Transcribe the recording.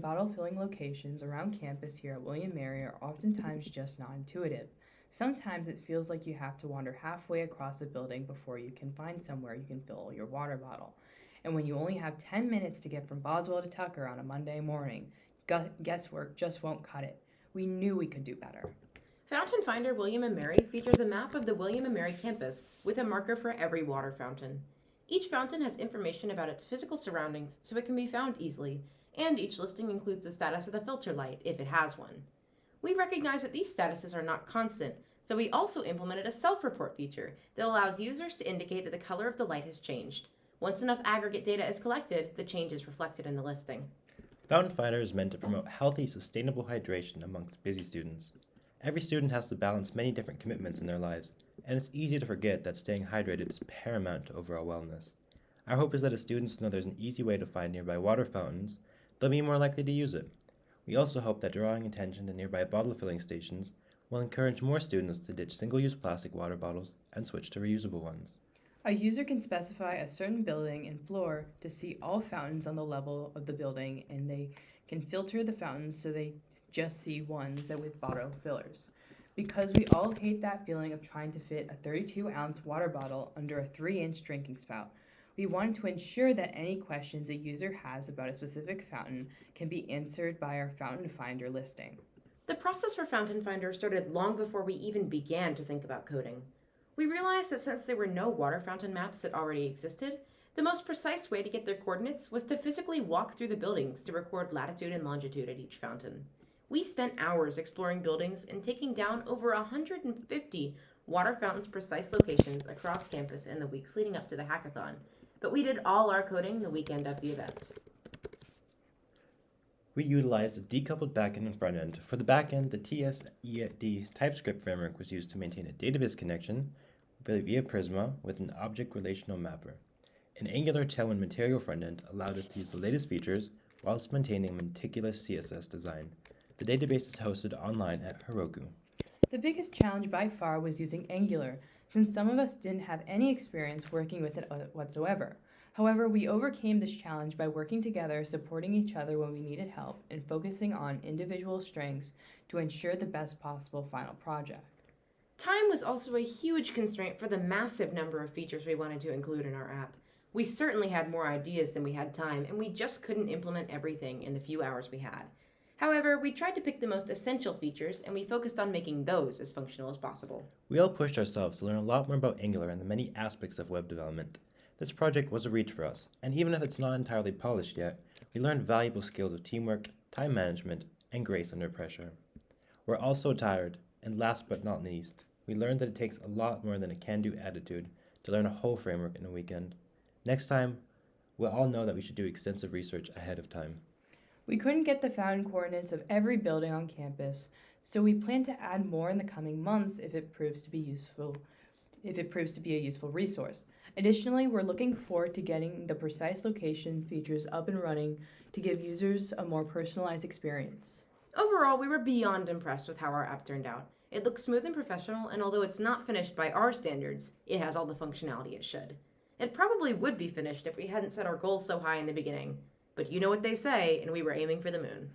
bottle filling locations around campus here at William Mary are oftentimes just not intuitive. Sometimes it feels like you have to wander halfway across a building before you can find somewhere you can fill your water bottle. And when you only have 10 minutes to get from Boswell to Tucker on a Monday morning, guesswork just won't cut it. We knew we could do better. Fountain Finder W&M features a map of the W&M campus with a marker for every water fountain. Each fountain has information about its physical surroundings so it can be found easily, and each listing includes the status of the filter light, if it has one. We recognize that these statuses are not constant, so we also implemented a self-report feature that allows users to indicate that the color of the light has changed. Once enough aggregate data is collected, the change is reflected in the listing. Fountain Finder is meant to promote healthy, sustainable hydration amongst busy students. Every student has to balance many different commitments in their lives, and it's easy to forget that staying hydrated is paramount to overall wellness. Our hope is that as students know there's an easy way to find nearby water fountains, they'll be more likely to use it. We also hope that drawing attention to nearby bottle filling stations will encourage more students to ditch single-use plastic water bottles and switch to reusable ones. A user can specify a certain building and floor to see all fountains on the level of the building, and they can filter the fountains so they just see ones that with bottle fillers. Because we all hate that feeling of trying to fit a 32-ounce water bottle under a 3-inch drinking spout, we wanted to ensure that any questions a user has about a specific fountain can be answered by our Fountain Finder listing. The process for Fountain Finder started long before we even began to think about coding. We realized that since there were no water fountain maps that already existed, the most precise way to get their coordinates was to physically walk through the buildings to record latitude and longitude at each fountain. We spent hours exploring buildings and taking down over 150 water fountains' precise locations across campus in the weeks leading up to the hackathon, but we did all our coding the weekend of the event. We utilized a decoupled backend and frontend. For the backend, the TSED TypeScript framework was used to maintain a database connection via Prisma with an object relational mapper. An Angular Tailwind Material frontend allowed us to use the latest features whilst maintaining meticulous CSS design. The database is hosted online at Heroku. The biggest challenge by far was using Angular, since some of us didn't have any experience working with it whatsoever. However, we overcame this challenge by working together, supporting each other when we needed help, and focusing on individual strengths to ensure the best possible final project. Time was also a huge constraint for the massive number of features we wanted to include in our app. We certainly had more ideas than we had time, and we just couldn't implement everything in the few hours we had. However, we tried to pick the most essential features, and we focused on making those as functional as possible. We all pushed ourselves to learn a lot more about Angular and the many aspects of web development. This project was a reach for us, and even if it's not entirely polished yet, we learned valuable skills of teamwork, time management, and grace under pressure. We're all so tired, and last but not least, we learned that it takes a lot more than a can-do attitude to learn a whole framework in a weekend. Next time, we'll all know that we should do extensive research ahead of time. We couldn't get the fountain coordinates of every building on campus, so we plan to add more in the coming months if it proves to be a useful resource. Additionally, we're looking forward to getting the precise location features up and running to give users a more personalized experience. Overall, we were beyond impressed with how our app turned out. It looks smooth and professional, and although it's not finished by our standards, it has all the functionality it should. It probably would be finished if we hadn't set our goals so high in the beginning. But you know what they say, and we were aiming for the moon.